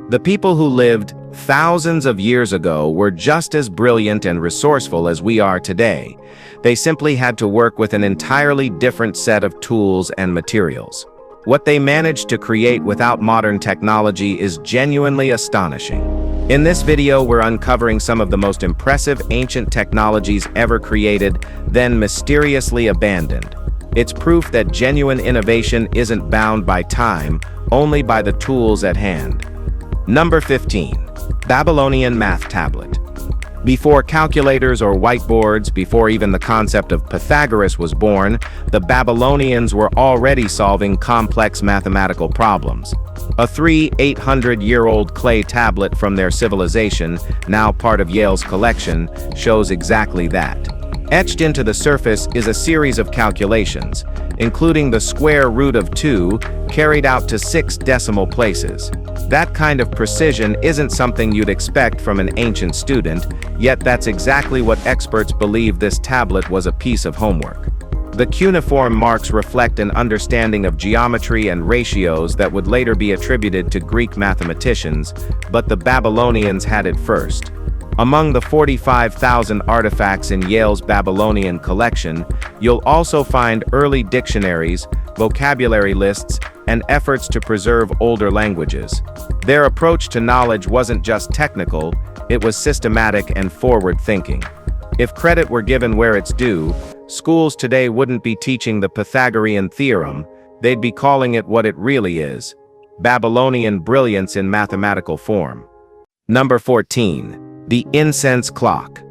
The people who lived thousands of years ago were just as brilliant and resourceful as we are today. They simply had to work with an entirely different set of tools and materials. What they managed to create without modern technology is genuinely astonishing. In this video, we're uncovering some of the most impressive ancient technologies ever created, then mysteriously abandoned. It's proof that genuine innovation isn't bound by time, only by the tools at hand. Number 15. Babylonian Math Tablet. Before calculators or whiteboards, before even the concept of Pythagoras was born, the Babylonians were already solving complex mathematical problems. A 800-year-old clay tablet from their civilization, now part of Yale's collection, shows exactly that. Etched into the surface is a series of calculations, including the square root of 2, carried out to 6 decimal places. That kind of precision isn't something you'd expect from an ancient student, yet that's exactly what experts believe this tablet was a piece of homework. The cuneiform marks reflect an understanding of geometry and ratios that would later be attributed to Greek mathematicians, but the Babylonians had it first. Among the 45,000 artifacts in Yale's Babylonian collection, you'll also find early dictionaries, vocabulary lists, and efforts to preserve older languages. Their approach to knowledge wasn't just technical, it was systematic and forward-thinking. If credit were given where it's due, schools today wouldn't be teaching the Pythagorean theorem, they'd be calling it what it really is: Babylonian brilliance in mathematical form. Number 14. The Incense Clock.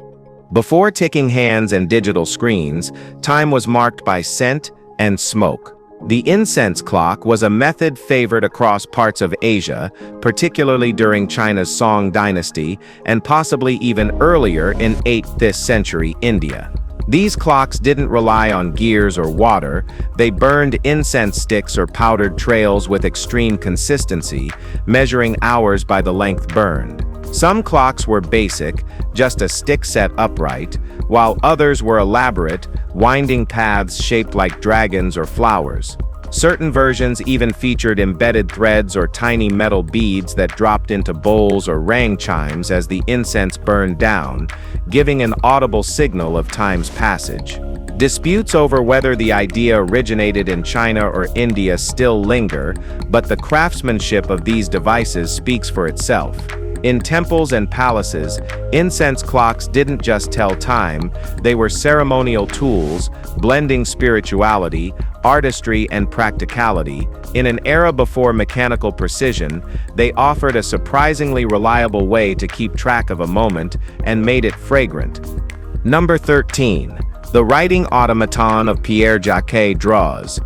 Before ticking hands and digital screens, time was marked by scent and smoke. The incense clock was a method favored across parts of Asia, particularly during China's Song dynasty, and possibly even earlier in 8th century India. These clocks didn't rely on gears or water, they burned incense sticks or powdered trails with extreme consistency, measuring hours by the length burned. Some clocks were basic, just a stick set upright, while others were elaborate, winding paths shaped like dragons or flowers. Certain versions even featured embedded threads or tiny metal beads that dropped into bowls or rang chimes as the incense burned down, giving an audible signal of time's passage. Disputes over whether the idea originated in China or India still linger, but the craftsmanship of these devices speaks for itself. In temples and palaces, incense clocks didn't just tell time, they were ceremonial tools, blending spirituality, artistry, and practicality. In an era before mechanical precision, they offered a surprisingly reliable way to keep track of a moment and made it fragrant. Number 13. The Writing Automaton of Pierre-Jacques Droz.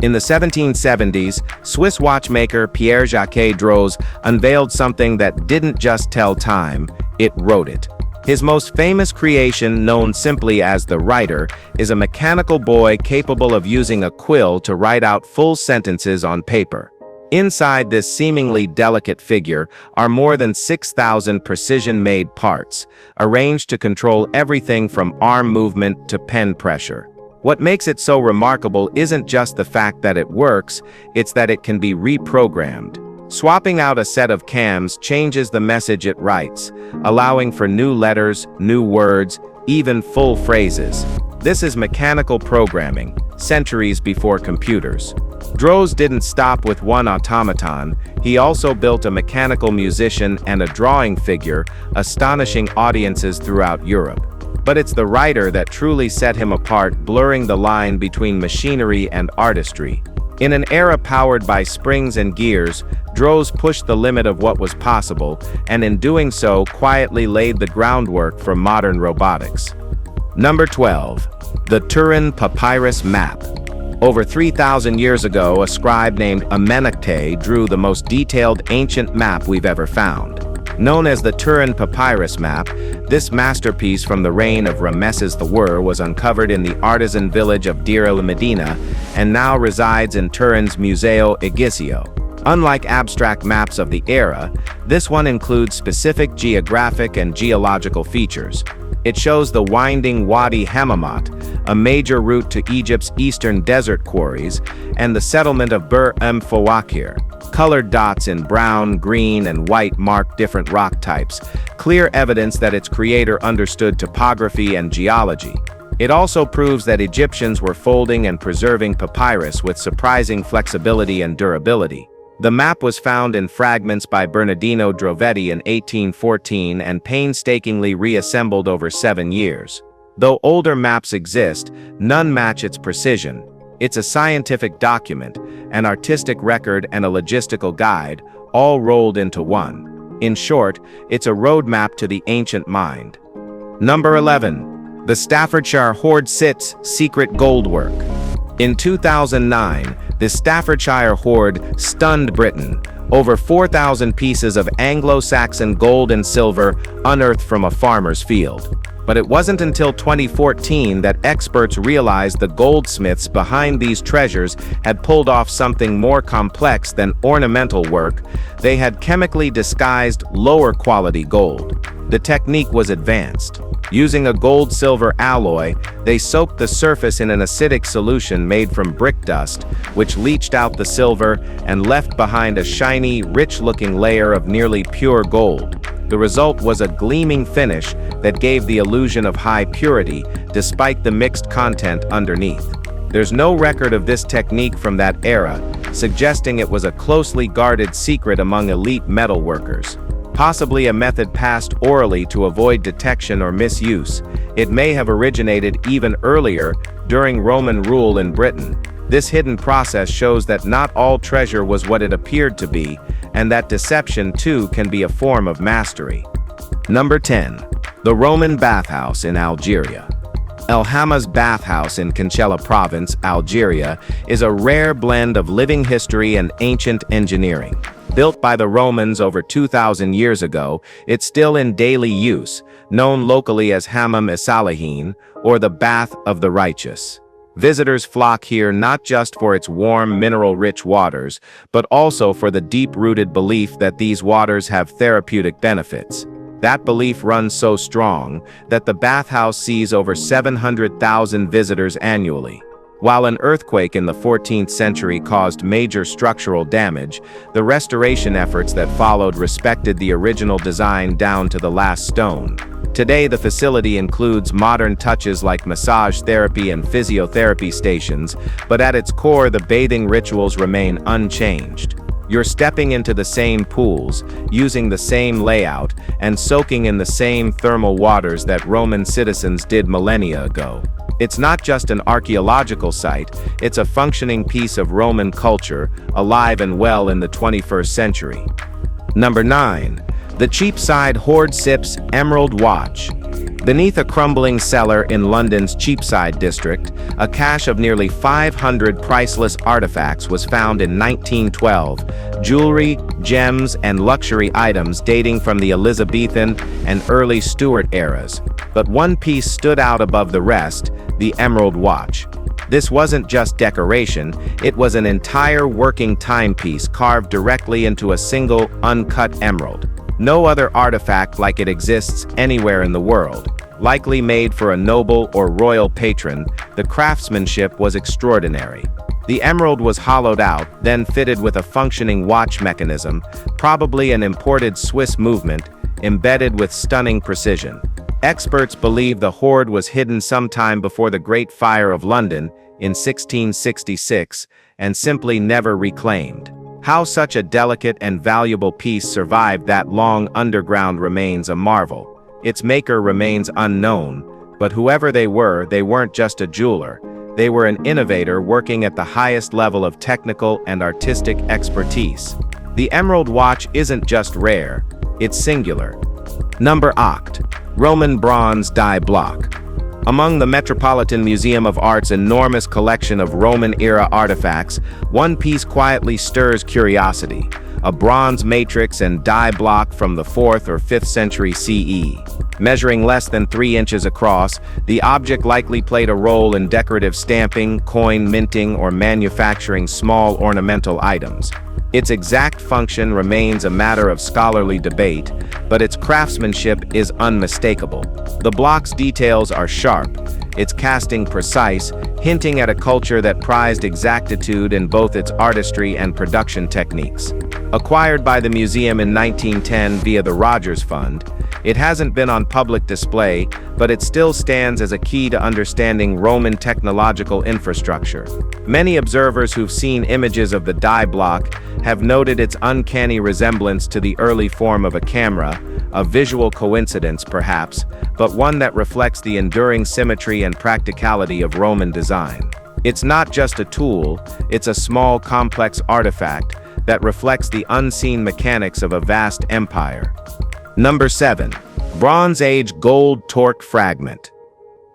In the 1770s, Swiss watchmaker Pierre-Jacques Droz unveiled something that didn't just tell time, it wrote it. His most famous creation, known simply as the writer, is a mechanical boy capable of using a quill to write out full sentences on paper. Inside this seemingly delicate figure are more than 6,000 precision-made parts, arranged to control everything from arm movement to pen pressure. What makes it so remarkable isn't just the fact that it works, it's that it can be reprogrammed. Swapping out a set of cams changes the message it writes, allowing for new letters, new words, even full phrases. This is mechanical programming, centuries before computers. Droz didn't stop with one automaton, he also built a mechanical musician and a drawing figure, astonishing audiences throughout Europe. But it's the writer that truly set him apart, blurring the line between machinery and artistry. In an era powered by springs and gears, Droz pushed the limit of what was possible, and in doing so, quietly laid the groundwork for modern robotics. Number 12. The Turin Papyrus Map. Over 3,000 years ago, a scribe named Amenhotep drew the most detailed ancient map we've ever found. Known as the Turin Papyrus Map, this masterpiece from the reign of Ramesses I was uncovered in the artisan village of Deir el-Medina and now resides in Turin's Museo Egizio. Unlike abstract maps of the era, this one includes specific geographic and geological features. It shows the winding Wadi Hammamat, a major route to Egypt's eastern desert quarries, and the settlement of Bir-em-Fawakir. Colored dots in brown, green, and white mark different rock types, clear evidence that its creator understood topography and geology. It also proves that Egyptians were folding and preserving papyrus with surprising flexibility and durability. The map was found in fragments by Bernardino Drovetti in 1814 and painstakingly reassembled over 7 years. Though older maps exist, none match its precision. It's a scientific document, an artistic record, and a logistical guide, all rolled into one. In short, it's a roadmap to the ancient mind. Number 11. The Staffordshire Hoard Sits Secret Goldwork. In 2009, the Staffordshire hoard stunned Britain. Over 4,000 pieces of Anglo-Saxon gold and silver unearthed from a farmer's field. But it wasn't until 2014 that experts realized the goldsmiths behind these treasures had pulled off something more complex than ornamental work. They had chemically disguised lower-quality gold. The technique was advanced. Using a gold-silver alloy, they soaked the surface in an acidic solution made from brick dust, which leached out the silver and left behind a shiny, rich-looking layer of nearly pure gold. The result was a gleaming finish that gave the illusion of high purity, despite the mixed content underneath. There's no record of this technique from that era, suggesting it was a closely guarded secret among elite metal workers. Possibly a method passed orally to avoid detection or misuse. It may have originated even earlier, during Roman rule in Britain. This hidden process shows that not all treasure was what it appeared to be, and that deception too can be a form of mastery. Number 10. The Roman bathhouse in Algeria. El Hamma's bathhouse in Kancella province, Algeria, is a rare blend of living history and ancient engineering. Built by the Romans over 2,000 years ago, it's still in daily use, known locally as Hammam es-Salihin, or the Bath of the Righteous. Visitors flock here not just for its warm, mineral-rich waters, but also for the deep-rooted belief that these waters have therapeutic benefits. That belief runs so strong that the bathhouse sees over 700,000 visitors annually. While an earthquake in the 14th century caused major structural damage, the restoration efforts that followed respected the original design down to the last stone. Today, the facility includes modern touches like massage therapy and physiotherapy stations, but at its core, the bathing rituals remain unchanged. You're stepping into the same pools, using the same layout, and soaking in the same thermal waters that Roman citizens did millennia ago. It's not just an archaeological site, it's a functioning piece of Roman culture, alive and well in the 21st century. Number 9. The Cheapside Hoard Sips Emerald Watch. Beneath a crumbling cellar in London's Cheapside district, a cache of nearly 500 priceless artifacts was found in 1912, jewelry, gems, and luxury items dating from the Elizabethan and early Stuart eras. But one piece stood out above the rest, the Emerald Watch. This wasn't just decoration, it was an entire working timepiece carved directly into a single, uncut emerald. No other artifact like it exists anywhere in the world. Likely made for a noble or royal patron, the craftsmanship was extraordinary. The emerald was hollowed out, then fitted with a functioning watch mechanism, probably an imported Swiss movement, embedded with stunning precision. Experts believe the hoard was hidden sometime before the Great Fire of London in 1666 and simply never reclaimed. How such a delicate and valuable piece survived that long underground remains a marvel. Its maker remains unknown, but whoever they weren't just a jeweler. They were an innovator working at the highest level of technical and artistic expertise. The Emerald Watch isn't just rare, it's singular. Number 8. Roman Bronze Die Block. Among the Metropolitan Museum of Art's enormous collection of Roman-era artifacts, one piece quietly stirs curiosity: a bronze matrix and die block from the 4th or 5th century CE. Measuring less than 3 inches across, the object likely played a role in decorative stamping, coin minting, or manufacturing small ornamental items. Its exact function remains a matter of scholarly debate, but its craftsmanship is unmistakable. The block's details are sharp, its casting precise, hinting at a culture that prized exactitude in both its artistry and production techniques. Acquired by the museum in 1910 via the Rogers Fund, it hasn't been on public display, but it still stands as a key to understanding Roman technological infrastructure. Many observers who've seen images of the die block have noted its uncanny resemblance to the early form of a camera, a visual coincidence perhaps, but one that reflects the enduring symmetry and practicality of Roman design. It's not just a tool, it's a small, complex artifact that reflects the unseen mechanics of a vast empire. Number 7. Bronze Age Gold Torque Fragment.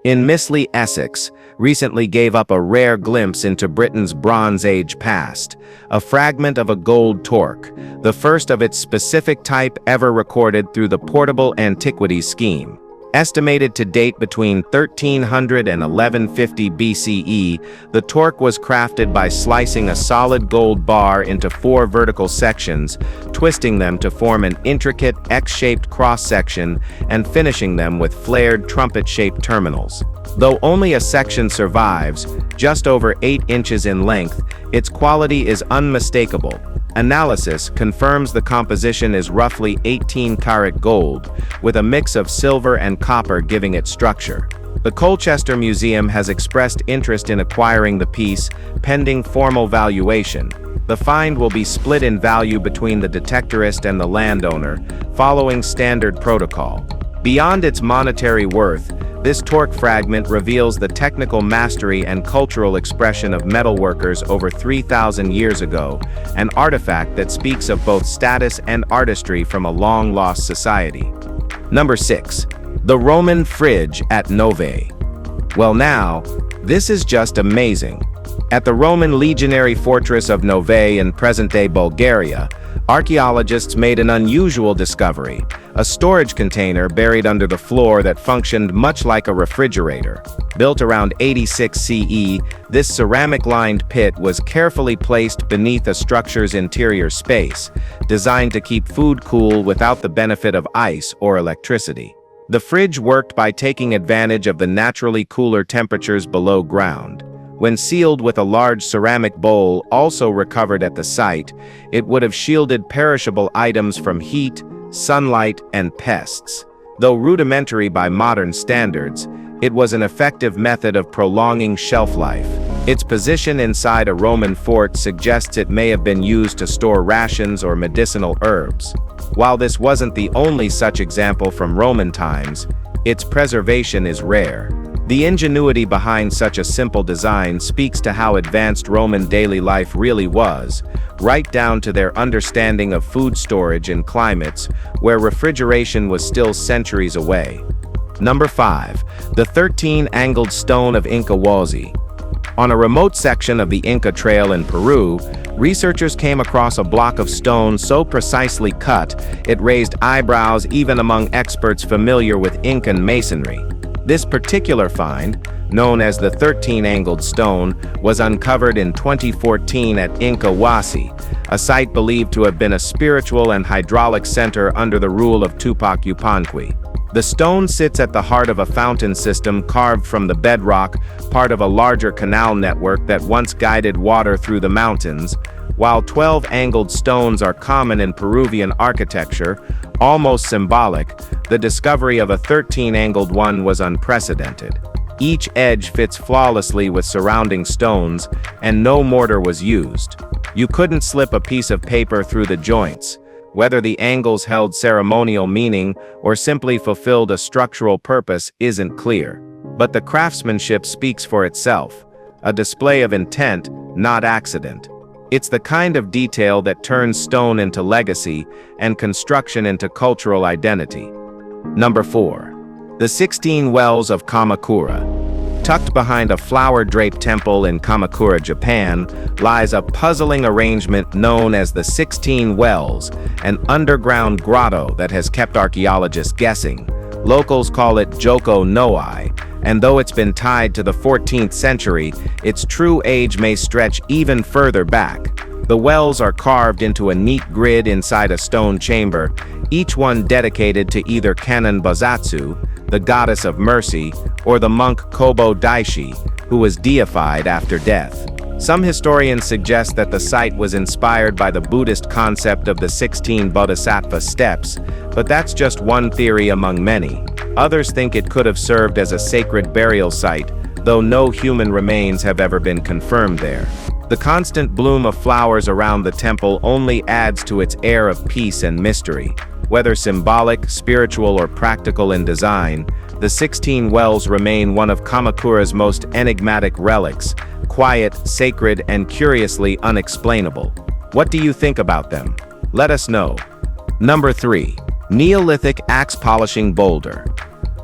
In Missley, Essex, recently gave up a rare glimpse into Britain's Bronze Age past, a fragment of a gold torque, the first of its specific type ever recorded through the Portable Antiquities Scheme. Estimated to date between 1300 and 1150 BCE, the torque was crafted by slicing a solid gold bar into 4 vertical sections, twisting them to form an intricate X-shaped cross-section and finishing them with flared trumpet-shaped terminals. Though only a section survives, just over 8 inches in length, its quality is unmistakable. Analysis confirms the composition is roughly 18-karat gold, with a mix of silver and copper giving it structure. The Colchester Museum has expressed interest in acquiring the piece, pending formal valuation. The find will be split in value between the detectorist and the landowner, following standard protocol. Beyond its monetary worth, this torque fragment reveals the technical mastery and cultural expression of metalworkers over 3,000 years ago, an artifact that speaks of both status and artistry from a long-lost society. Number 6. The Roman Fridge at Novae. Well now, this is just amazing. At the Roman legionary fortress of Novae in present-day Bulgaria, archaeologists made an unusual discovery, a storage container buried under the floor that functioned much like a refrigerator. Built around 86 CE, this ceramic-lined pit was carefully placed beneath a structure's interior space, designed to keep food cool without the benefit of ice or electricity. The fridge worked by taking advantage of the naturally cooler temperatures below ground. When sealed with a large ceramic bowl also recovered at the site, it would have shielded perishable items from heat, sunlight, and pests. Though rudimentary by modern standards, it was an effective method of prolonging shelf life. Its position inside a Roman fort suggests it may have been used to store rations or medicinal herbs. While this wasn't the only such example from Roman times, its preservation is rare. The ingenuity behind such a simple design speaks to how advanced Roman daily life really was, right down to their understanding of food storage in climates where refrigeration was still centuries away. Number 5. The 13-angled stone of Incahuasi. On a remote section of the Inca Trail in Peru, researchers came across a block of stone so precisely cut it raised eyebrows even among experts familiar with Incan masonry. This particular find, known as the 13-angled stone, was uncovered in 2014 at Incahuasi, a site believed to have been a spiritual and hydraulic center under the rule of Tupac Yupanqui. The stone sits at the heart of a fountain system carved from the bedrock, part of a larger canal network that once guided water through the mountains. While 12 angled stones are common in Peruvian architecture, almost symbolic, the discovery of a 13-angled one was unprecedented. Each edge fits flawlessly with surrounding stones, and no mortar was used. You couldn't slip a piece of paper through the joints. Whether the angles held ceremonial meaning or simply fulfilled a structural purpose isn't clear. But the craftsmanship speaks for itself, a display of intent, not accident. It's the kind of detail that turns stone into legacy and construction into cultural identity. Number 4. The 16 Wells of Kamakura. Tucked behind a flower-draped temple in Kamakura, Japan, lies a puzzling arrangement known as the 16 Wells, an underground grotto that has kept archaeologists guessing. Locals call it Joko Noai, and though it's been tied to the 14th century, its true age may stretch even further back. The wells are carved into a neat grid inside a stone chamber, each one dedicated to either Kanon Bozatsu, the goddess of mercy, or the monk Kobo Daishi, who was deified after death. Some historians suggest that the site was inspired by the Buddhist concept of the 16 Bodhisattva steps, but that's just one theory among many. Others think it could have served as a sacred burial site, though no human remains have ever been confirmed there. The constant bloom of flowers around the temple only adds to its air of peace and mystery. Whether symbolic, spiritual, or practical in design, the 16 wells remain one of Kamakura's most enigmatic relics, quiet, sacred, and curiously unexplainable. What do you think about them? Let us know. Number 3. Neolithic axe polishing boulder.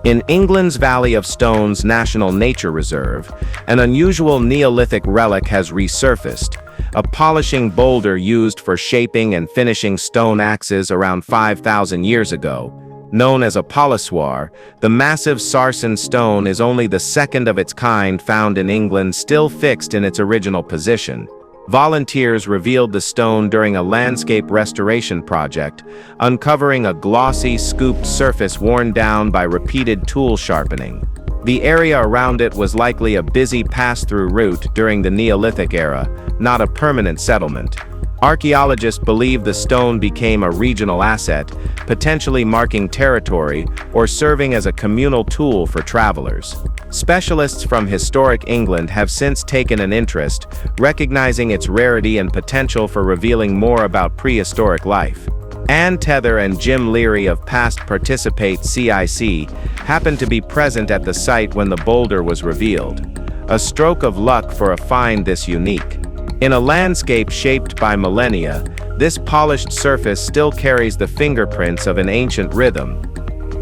In England's Valley of Stones National Nature Reserve, an unusual Neolithic relic has resurfaced, a polishing boulder used for shaping and finishing stone axes around 5,000 years ago. Known as a polissoir, the massive sarsen stone is only the second of its kind found in England, still fixed in its original position. Volunteers revealed the stone during a landscape restoration project, uncovering a glossy, scooped surface worn down by repeated tool sharpening. The area around it was likely a busy pass-through route during the Neolithic era, not a permanent settlement. Archaeologists believe the stone became a regional asset, potentially marking territory or serving as a communal tool for travelers. Specialists from historic England have since taken an interest, recognizing its rarity and potential for revealing more about prehistoric life. Ann Tether and Jim Leary of Past Participate CIC happened to be present at the site when the boulder was revealed. A stroke of luck for a find this unique. In a landscape shaped by millennia, this polished surface still carries the fingerprints of an ancient rhythm.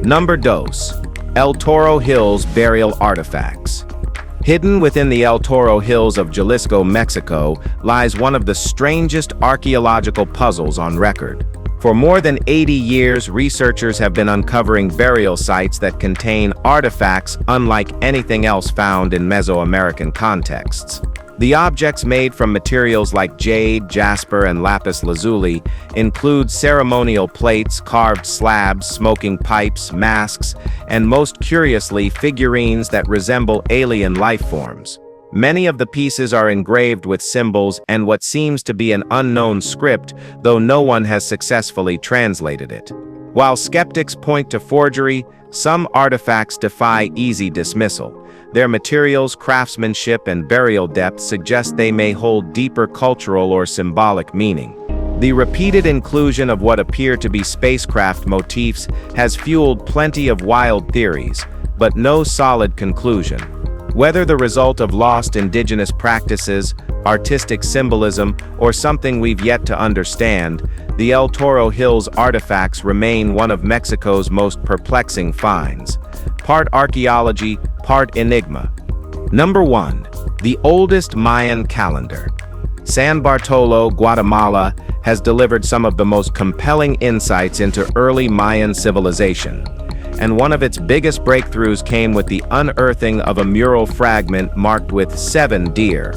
Number 2. El Toro Hills burial artifacts. Hidden within the El Toro Hills of Jalisco, Mexico, lies one of the strangest archaeological puzzles on record. For more than 80 years, researchers have been uncovering burial sites that contain artifacts unlike anything else found in Mesoamerican contexts. The objects, made from materials like jade, jasper, and lapis lazuli, include ceremonial plates, carved slabs, smoking pipes, masks, and most curiously, figurines that resemble alien life forms. Many of the pieces are engraved with symbols and what seems to be an unknown script, though no one has successfully translated it. While skeptics point to forgery, some artifacts defy easy dismissal. Their materials, craftsmanship, and burial depth suggest they may hold deeper cultural or symbolic meaning. The repeated inclusion of what appear to be spacecraft motifs has fueled plenty of wild theories, but no solid conclusion. Whether the result of lost indigenous practices, artistic symbolism, or something we've yet to understand, the El Toro Hills artifacts remain one of Mexico's most perplexing finds. Part archaeology, part enigma. Number 1. The oldest Mayan calendar. San Bartolo, Guatemala, has delivered some of the most compelling insights into early Mayan civilization. And one of its biggest breakthroughs came with the unearthing of a mural fragment marked with 7 deer,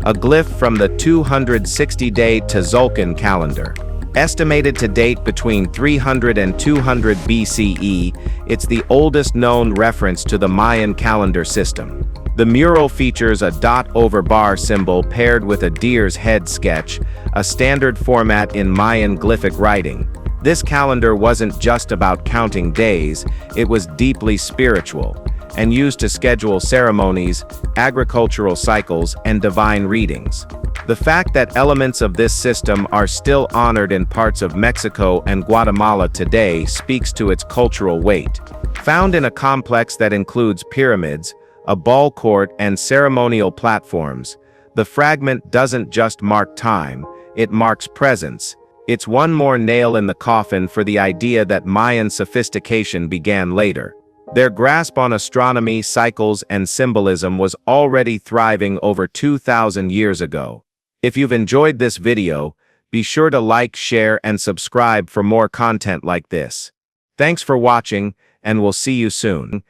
a glyph from the 260-day Tzolk'in calendar. Estimated to date between 300 and 200 BCE, it's the oldest known reference to the Mayan calendar system. The mural features a dot over bar symbol paired with a deer's head sketch, a standard format in Mayan glyphic writing. This calendar wasn't just about counting days, it was deeply spiritual, and used to schedule ceremonies, agricultural cycles, and divine readings. The fact that elements of this system are still honored in parts of Mexico and Guatemala today speaks to its cultural weight. Found in a complex that includes pyramids, a ball court, and ceremonial platforms, the fragment doesn't just mark time, it marks presence. It's one more nail in the coffin for the idea that Mayan sophistication began later. Their grasp on astronomy, cycles, and symbolism was already thriving over 2,000 years ago. If you've enjoyed this video, be sure to like, share, and subscribe for more content like this. Thanks for watching, and we'll see you soon.